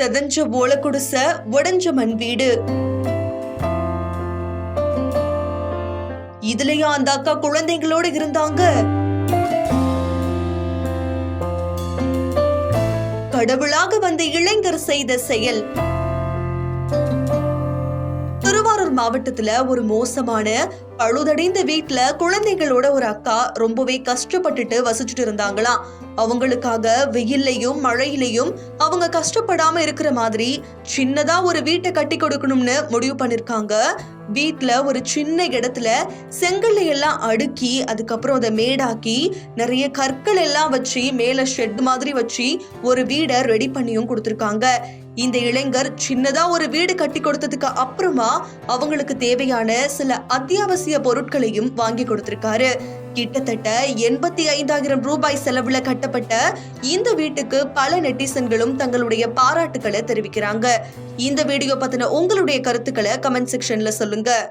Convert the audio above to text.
செதஞ்ச ஓலை குடிசை, உடைஞ்ச மண் வீடு. இதுலயும் அந்த அக்கா குழந்தைங்களோட இருந்தாங்க. கடவுளாக வந்த இளைஞர் செய்த செயல். திருவாரூர் மாவட்டத்துல ஒரு மோசமான பழுதடைந்த வீட்டுல குழந்தைகளோட ஒரு அக்கா ரொம்பவே கஷ்டப்பட்டுட்டு வசிச்சுட்டு இருந்தாங்களாம். அவங்களுக்காக வெயிலையும் மழையிலையும் அவங்க கஷ்டப்படாம இருக்கிற மாதிரி சின்னதா ஒரு வீட்டை கட்டி கொடுக்கணும்னு முடிவு பண்ணிருக்காங்க. வீட்டுல ஒரு சின்ன இடத்துல செங்கல்லை எல்லாம் அடுக்கி, அதுக்கப்புறம் அதை மேடாக்கி, நிறைய கற்கள் எல்லாம் வச்சு மேல ஷெட் மாதிரி வச்சு ஒரு வீடை ரெடி பண்ணியும் கொடுத்திருக்காங்க. இந்த இளைஞர் சின்னதா ஒரு வீடு கட்டி கொடுத்ததுக்கு அப்புறமா அவங்களுக்கு தேவையான சில அத்தியாவசிய பொருட்களையும் வாங்கி கொடுத்திருக்காரு. கிட்டத்தட்ட 85,000 ரூபாய் செலவுல கட்டப்பட்ட இந்த வீட்டுக்கு பல நெட்டிசன்களும் தங்களுடைய பாராட்டுக்களை தெரிவிக்கிறாங்க. இந்த வீடியோ பத்தின உங்களுடைய கருத்துக்களை கமெண்ட் செக்ஷன்ல சொல்லுங்க.